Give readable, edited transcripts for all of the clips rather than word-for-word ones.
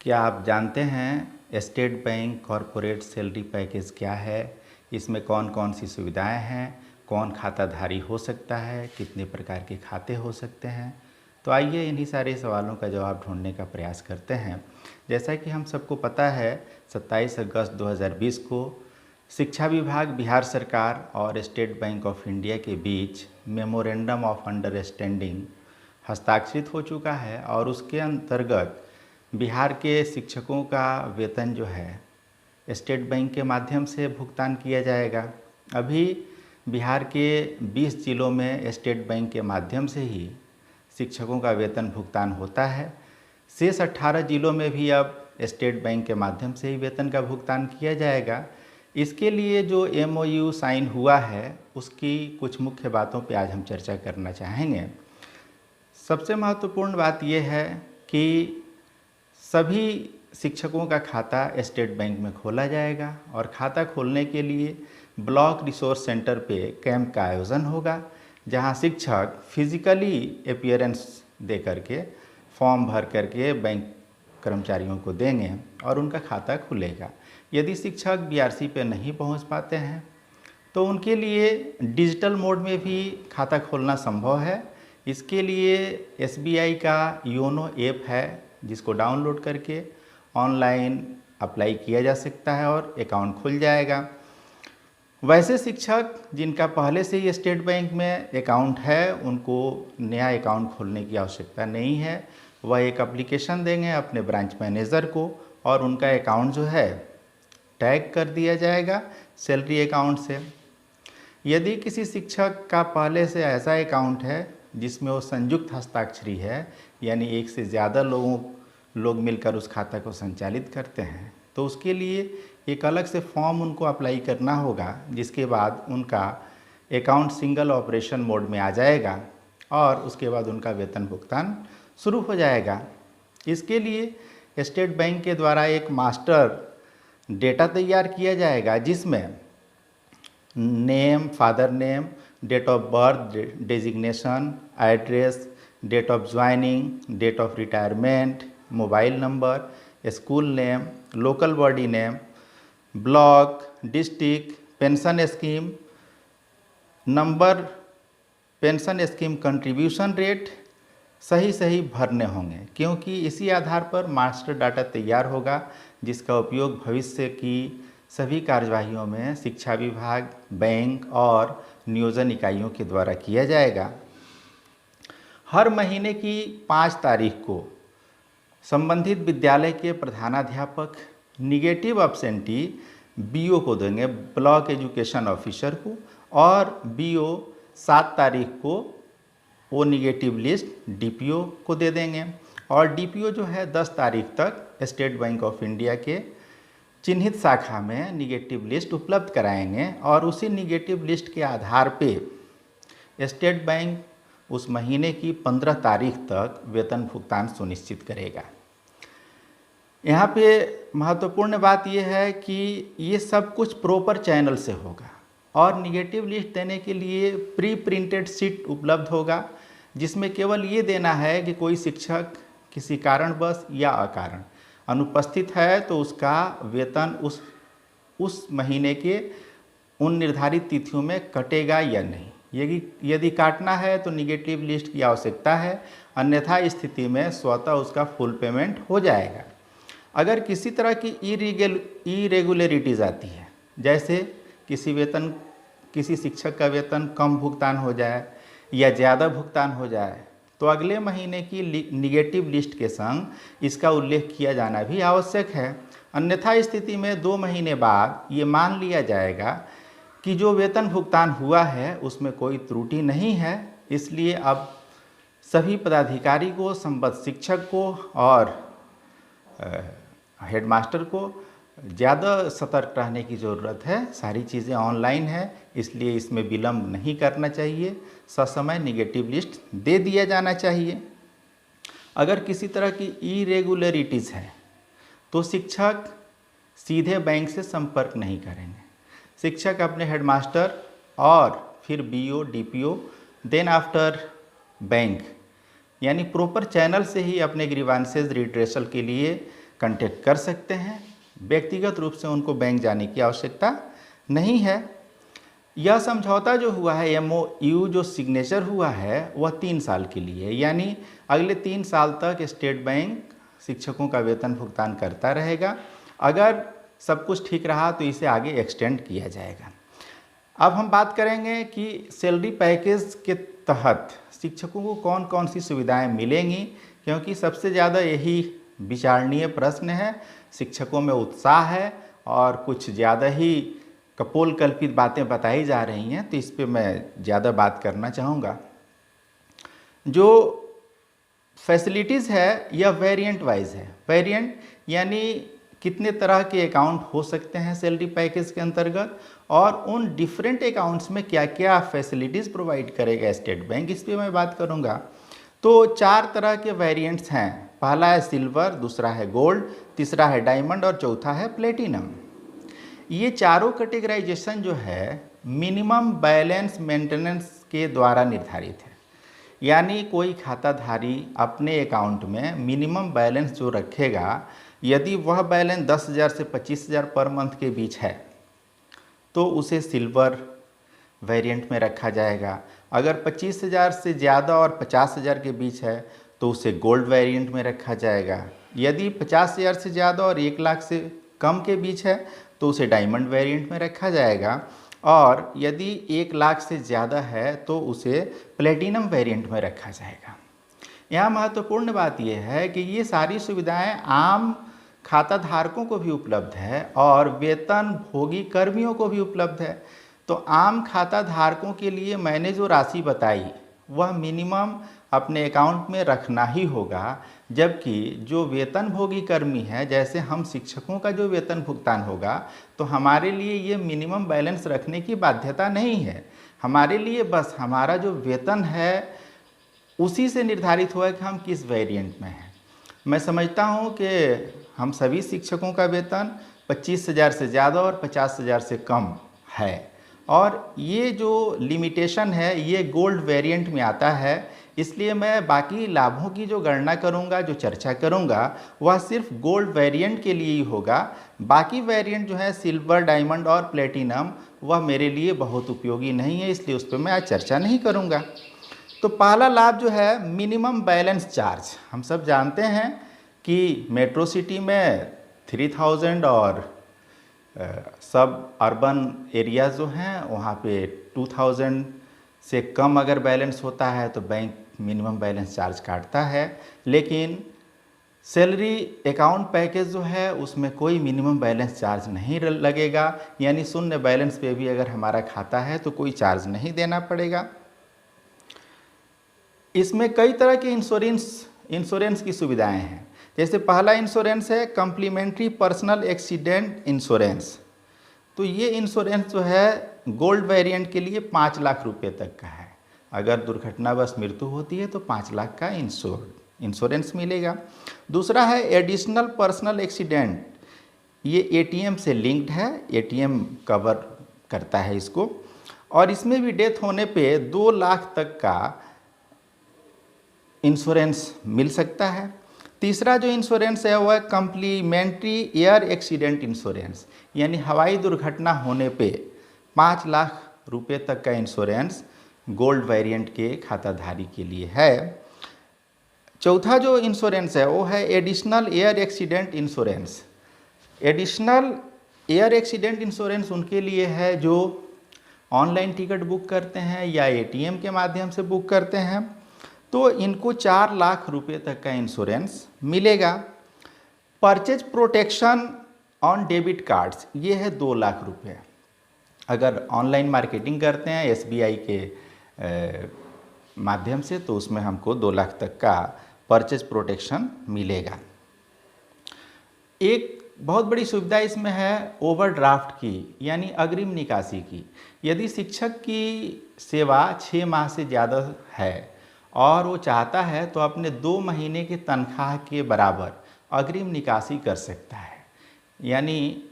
क्या आप जानते हैं state bank corporate salary package क्या है? इसमें कौन कौन सी सुविधाएं हैं? कौन खाताधारी हो सकता है? कितने प्रकार के खाते हो सकते हैं? तो आइए इन्हीं सारे सवालों का जवाब ढूंढने का प्रयास करते हैं। जैसा कि हम सबको पता है, 27 अगस्त 2020 को शिक्षा विभाग, बिहार सरकार और स्टेट बैंक ऑफ इंडिया के बीच मेमोरेंडम ऑफ अंडरस्टैंडिंग हस्ताक्षरित हो चुका है और उसके अंतर्गत बिहार के शिक्षकों का वेतन जो है स्टेट बैंक के माध्यम से भुगतान किया जाएगा। अभी बिहार के 20 जिलों में स्टेट बैंक के माध्यम से ही शिक्षकों का वेतन भुगतान होता है। शेष 18 जिलों में भी अब स्टेट बैंक के माध्यम से ही वेतन का भुगतान किया जाएगा। इसके लिए जो MOU साइन हुआ है उसकी कुछ मुख्य बातों पे आज हम चर्चा करना चाहेंगे। सबसे महत्वपूर्ण बात यह है कि सभी शिक्षकों का खाता स्टेट बैंक में खोला जाएगा और खाता खोलने के लिए ब्लॉक रिसोर्स सेंटर पे कैंप का आयोजन होगा, जहां शिक्षक फिजिकली अपीयरेंस दे करके फॉर्म भर करके बैंक कर्मचारियों को देंगे और उनका खाता खुलेगा। यदि शिक्षक BRC पे नहीं पहुंच पाते हैं तो उनके लिए डिजिटल मोड में भी खाता खोलना संभव है। इसके लिए SBI का योनो ऐप है, जिसको डाउनलोड करके ऑनलाइन अप्लाई किया जा सकता है और अकाउंट खुल जाएगा। वैसे शिक्षक जिनका पहले से ही स्टेट बैंक में अकाउंट है, उनको नया अकाउंट खोलने की आवश्यकता नहीं है। वह एक एप्लीकेशन देंगे अपने ब्रांच मैनेजर को और उनका अकाउंट जो है टैग कर दिया जाएगा सैलरी अकाउंट से। यदि किसी शिक्षक का पहले से ऐसा अकाउंट है जिसमें वो संयुक्त हस्ताक्षरी है, यानी एक से ज़्यादा लोग मिलकर उस खाता को संचालित करते हैं, तो उसके लिए एक अलग से फॉर्म उनको अप्लाई करना होगा, जिसके बाद उनका अकाउंट सिंगल ऑपरेशन मोड में आ जाएगा और उसके बाद उनका वेतन भुगतान शुरू हो जाएगा। इसके लिए स्टेट बैंक के द्वारा एक मास्टर डेटा तैयार किया जाएगा, जिसमें name, father name, date of birth, designation, address, date of joining, date of retirement, mobile number, school name, local body name, block, district, pension scheme number, pension scheme contribution rate सही भरने होंगे, क्योंकि इसी आधार पर मास्टर डाटा तैयार होगा, जिसका उपयोग भविष्य की सभी कार्यवाहियों में शिक्षा विभाग, बैंक और नियोजन इकाइयों के द्वारा किया जाएगा। हर महीने की 5 तारीख को संबंधित विद्यालय के प्रधानाध्यापक निगेटिव एब्सेंटी BO को देंगे, ब्लॉक एजुकेशन ऑफिसर को, और BO 7 तारीख को वो निगेटिव लिस्ट DPO को दे देंगे और DPO जो है 10 तारीख तक स्टेट बैंक ऑफ इंडिया के चिन्हित शाखा में निगेटिव लिस्ट उपलब्ध कराएंगे और उसी निगेटिव लिस्ट के आधार पे स्टेट बैंक उस महीने की 15 तारीख तक वेतन भुगतान सुनिश्चित करेगा। यहाँ पे महत्वपूर्ण बात यह है कि ये सब कुछ प्रॉपर चैनल से होगा और निगेटिव लिस्ट देने के लिए प्री प्रिंटेड शीट उपलब्ध होगा, जिसमें केवल ये देना है कि कोई शिक्षक किसी कारणवश या अकारण अनुपस्थित है तो उसका वेतन उस महीने के उन निर्धारित तिथियों में कटेगा या नहीं। यदि काटना है तो निगेटिव लिस्ट की आवश्यकता है, अन्यथा स्थिति में स्वतः उसका फुल पेमेंट हो जाएगा। अगर किसी तरह की इरेगुलरिटीज़ आती है, जैसे किसी शिक्षक का वेतन कम भुगतान हो जाए या ज़्यादा भुगतान हो जाए, तो अगले महीने की निगेटिव लिस्ट के संग इसका उल्लेख किया जाना भी आवश्यक है। अन्यथा स्थिति में 2 महीने बाद ये मान लिया जाएगा कि जो वेतन भुगतान हुआ है उसमें कोई त्रुटि नहीं है। इसलिए अब सभी पदाधिकारी को, संबद्ध शिक्षक को और हेडमास्टर को ज़्यादा सतर्क रहने की ज़रूरत है। सारी चीज़ें ऑनलाइन है, इसलिए इसमें विलम्ब नहीं करना चाहिए, ससमय निगेटिव लिस्ट दे दिया जाना चाहिए। अगर किसी तरह की इरेगुलरिटीज़ है तो शिक्षक सीधे बैंक से संपर्क नहीं करेंगे। शिक्षक अपने हेडमास्टर और फिर BO, DPO, then after bank, यानी प्रॉपर चैनल से ही अपने ग्रीवांसेस रिड्रेसल के लिए कांटेक्ट कर सकते हैं। व्यक्तिगत रूप से उनको बैंक जाने की आवश्यकता नहीं है। यह समझौता जो हुआ है, MOU जो सिग्नेचर हुआ है, वह 3 साल के लिए है, यानी अगले 3 साल तक स्टेट बैंक शिक्षकों का वेतन भुगतान करता रहेगा। अगर सब कुछ ठीक रहा तो इसे आगे एक्सटेंड किया जाएगा। अब हम बात करेंगे कि सैलरी पैकेज के तहत शिक्षकों को कौन कौन सी सुविधाएं मिलेंगी, क्योंकि सबसे ज़्यादा यही विचारणीय प्रश्न है। शिक्षकों में उत्साह है और कुछ ज़्यादा ही कपोल कल्पित बातें बताई जा रही हैं, तो इस पे मैं ज़्यादा बात करना चाहूँगा। जो फैसिलिटीज़ है यह वेरिएंट वाइज है। वेरिएंट यानी कितने तरह के अकाउंट हो सकते हैं सैलरी पैकेज के अंतर्गत, और उन डिफरेंट अकाउंट्स में क्या क्या फैसिलिटीज़ प्रोवाइड करेगा स्टेट बैंक, इस पर मैं बात करूंगा। तो 4 तरह के वेरिएंट्स हैं। पहला है सिल्वर, दूसरा है गोल्ड, तीसरा है डायमंड और चौथा है प्लेटिनम। ये चारों कैटेगराइजेशन जो है मिनिमम बैलेंस मेंटेनेंस के द्वारा निर्धारित है, यानी कोई खाताधारी अपने अकाउंट में मिनिमम बैलेंस जो रखेगा, यदि वह बैलेंस 10,000 से 25,000 पर मंथ के बीच है तो उसे सिल्वर वेरिएंट में रखा जाएगा। अगर 25,000 से ज़्यादा और 50,000 के बीच है तो उसे गोल्ड वेरिएंट में रखा जाएगा। यदि 50,000 से ज़्यादा और 1 लाख से कम के बीच है तो उसे डायमंड वेरिएंट में रखा जाएगा, और यदि 1 लाख से ज़्यादा है तो उसे प्लेटिनम वेरिएंट में रखा जाएगा। यहाँ महत्वपूर्ण बात यह है कि ये सारी सुविधाएं आम खाता धारकों को भी उपलब्ध है और वेतन भोगी कर्मियों को भी उपलब्ध है। तो आम खाता धारकों के लिए मैंने जो राशि बताई वह मिनिमम अपने अकाउंट में रखना ही होगा, जबकि जो वेतन भोगी कर्मी है, जैसे हम शिक्षकों का जो वेतन भुगतान होगा, तो हमारे लिए ये मिनिमम बैलेंस रखने की बाध्यता नहीं है। हमारे लिए बस हमारा जो वेतन है उसी से निर्धारित हुआ है कि हम किस वेरिएंट में हैं। मैं समझता हूँ कि हम सभी शिक्षकों का वेतन 25,000 से ज़्यादा और 50,000 से कम है, और ये जो लिमिटेशन है ये गोल्ड वेरिएंट में आता है। इसलिए मैं बाकी लाभों की जो गणना करूंगा, जो चर्चा करूंगा, वह सिर्फ गोल्ड वेरिएंट के लिए ही होगा। बाकी वेरिएंट जो है सिल्वर, डायमंड और प्लेटिनम, वह मेरे लिए बहुत उपयोगी नहीं है, इसलिए उस पर मैं आज चर्चा नहीं करूंगा। तो पहला लाभ जो है मिनिमम बैलेंस चार्ज। हम सब जानते हैं कि मेट्रो सिटी में 3,000 और सब अर्बन एरियाज जो हैं वहाँ पे 2,000 से कम अगर बैलेंस होता है तो बैंक मिनिमम बैलेंस चार्ज काटता है। लेकिन सैलरी अकाउंट पैकेज जो है उसमें कोई मिनिमम बैलेंस चार्ज नहीं लगेगा, यानी शून्य बैलेंस पे भी अगर हमारा खाता है तो कोई चार्ज नहीं देना पड़ेगा। इसमें कई तरह के इंश्योरेंस की सुविधाएं हैं। जैसे पहला इंश्योरेंस है कम्प्लीमेंट्री पर्सनल एक्सीडेंट इंश्योरेंस। तो ये इंश्योरेंस जो है गोल्ड वेरिएंट के लिए 5 लाख रुपए तक का है। अगर दुर्घटनावश मृत्यु होती है तो 5 लाख का इंश्योरेंस मिलेगा। दूसरा है एडिशनल पर्सनल एक्सीडेंट, ये ATM से लिंक्ड है, ATM कवर करता है इसको, और इसमें भी डेथ होने पे 2 लाख तक का इंश्योरेंस मिल सकता है। तीसरा जो इंश्योरेंस है वह कम्प्लीमेंट्री एयर एक्सीडेंट इंश्योरेंस, यानी हवाई दुर्घटना होने पे 5 लाख रुपए तक का इंश्योरेंस गोल्ड वेरिएंट के खाताधारी के लिए है। चौथा जो इंश्योरेंस है वो है additional air accident insurance. Additional air accident insurance उनके लिए है जो ऑनलाइन टिकट बुक करते हैं या ATM के माध्यम से बुक करते हैं, तो इनको 4 लाख रुपए तक का इंश्योरेंस मिलेगा। Purchase protection on debit cards, ये है 2 लाख रुपए। अगर ऑनलाइन मार्केटिंग करते हैं SBI के माध्यम से तो उसमें हमको 2 लाख तक का परचेज प्रोटेक्शन मिलेगा। एक बहुत बड़ी सुविधा इसमें है ओवरड्राफ्ट की, यानी अग्रिम निकासी की। यदि शिक्षक की सेवा 6 माह से ज़्यादा है और वो चाहता है तो अपने 2 महीने की तनख्वाह के बराबर अग्रिम निकासी कर सकता है, यानी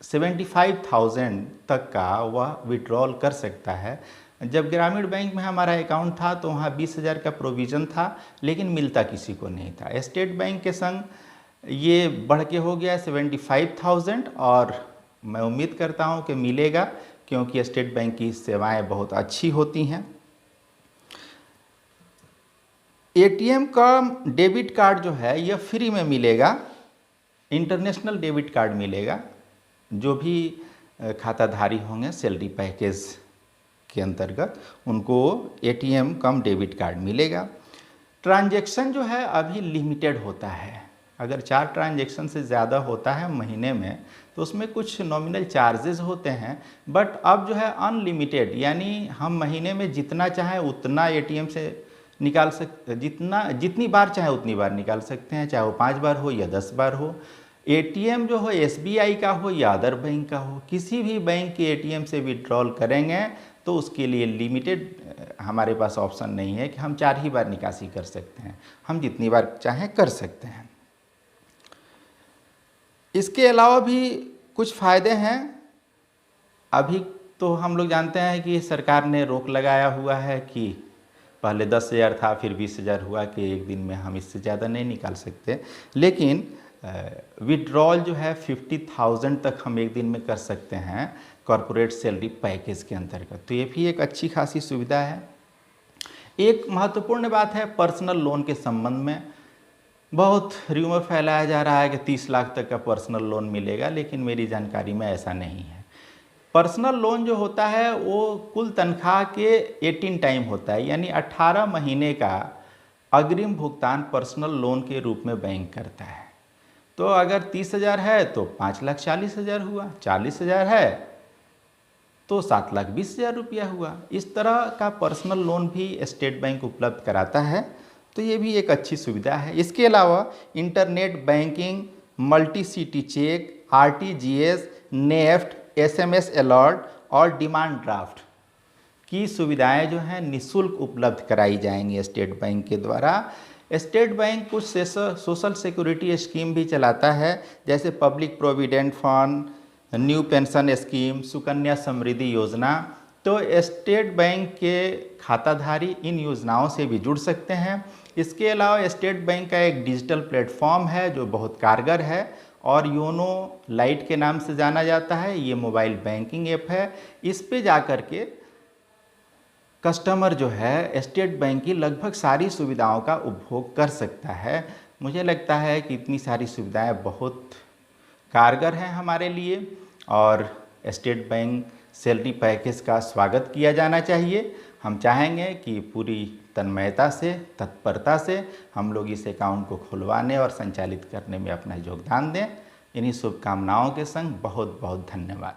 75,000 तक का वह विड्रॉल कर सकता है। जब ग्रामीण बैंक में हमारा अकाउंट था तो वहाँ 20,000 का प्रोविज़न था, लेकिन मिलता किसी को नहीं था। स्टेट बैंक के संग ये बढ़ के हो गया 75,000 और मैं उम्मीद करता हूँ कि मिलेगा, क्योंकि स्टेट बैंक की सेवाएं बहुत अच्छी होती हैं। एटीएम का डेबिट कार्ड जो है यह फ्री में मिलेगा, इंटरनेशनल डेबिट कार्ड मिलेगा। जो भी खाताधारी होंगे सैलरी पैकेज के अंतर्गत उनको एटीएम कम डेबिट कार्ड मिलेगा। ट्रांजैक्शन जो है अभी लिमिटेड होता है, अगर 4 ट्रांजैक्शन से ज़्यादा होता है महीने में तो उसमें कुछ नॉमिनल चार्जेस होते हैं, बट अब जो है अनलिमिटेड, यानी हम महीने में जितना चाहें उतना एटीएम से निकाल जितनी बार चाहे उतनी बार निकाल सकते हैं, चाहे वो 5 बार हो या 10 बार हो। एटीएम जो हो एसबीआई का हो या अदर बैंक का हो, किसी भी बैंक के एटीएम से विड्रॉल करेंगे तो उसके लिए लिमिटेड हमारे पास ऑप्शन नहीं है कि हम 4 ही बार निकासी कर सकते हैं, हम जितनी बार चाहें कर सकते हैं। इसके अलावा भी कुछ फ़ायदे हैं। अभी तो हम लोग जानते हैं कि सरकार ने रोक लगाया हुआ है कि पहले 10,000 था, फिर 20,000 हुआ कि एक दिन में हम इससे ज़्यादा नहीं निकाल सकते, लेकिन विड्रॉल जो है 50,000 तक हम एक दिन में कर सकते हैं कॉरपोरेट सैलरी पैकेज के अंतर्गत, तो ये भी एक अच्छी खासी सुविधा है। एक महत्वपूर्ण बात है पर्सनल लोन के संबंध में, बहुत र्यूमर फैलाया जा रहा है कि 30 लाख तक का पर्सनल लोन मिलेगा, लेकिन मेरी जानकारी में ऐसा नहीं है। पर्सनल लोन जो होता है वो कुल तनख्वाह के 18 टाइम होता है, यानी 18 महीने का अग्रिम भुगतान पर्सनल लोन के रूप में बैंक करता है। तो अगर 30,000 है तो 5,40,000 हुआ, 40,000 है तो 7,20,000 रुपया हुआ। इस तरह का पर्सनल लोन भी स्टेट बैंक उपलब्ध कराता है, तो ये भी एक अच्छी सुविधा है। इसके अलावा internet banking, multi city cheque, RTGS, NEFT, SMS alert और डिमांड ड्राफ्ट की सुविधाएं जो हैं निःशुल्क उपलब्ध कराई जाएंगी स्टेट बैंक के द्वारा। स्टेट बैंक कुछ सोशल सिक्योरिटी स्कीम भी चलाता है, जैसे public provident fund, new pension scheme, Sukanya Samriddhi Yojana. तो स्टेट बैंक के खाताधारी इन योजनाओं से भी जुड़ सकते हैं। इसके अलावा स्टेट बैंक का एक डिजिटल प्लेटफॉर्म है जो बहुत कारगर है और योनो लाइट के नाम से जाना जाता है। ये मोबाइल बैंकिंग ऐप है, इस पे जाकर के कस्टमर जो है स्टेट बैंक की लगभग सारी सुविधाओं का उपभोग कर सकता है। मुझे लगता है कि इतनी सारी सुविधाएं बहुत कारगर हैं हमारे लिए और स्टेट बैंक सैलरी पैकेज का स्वागत किया जाना चाहिए। हम चाहेंगे कि पूरी तन्मयता से, तत्परता से हम लोग इस अकाउंट को खुलवाने और संचालित करने में अपना योगदान दें। इन्हीं शुभकामनाओं के संग बहुत बहुत धन्यवाद।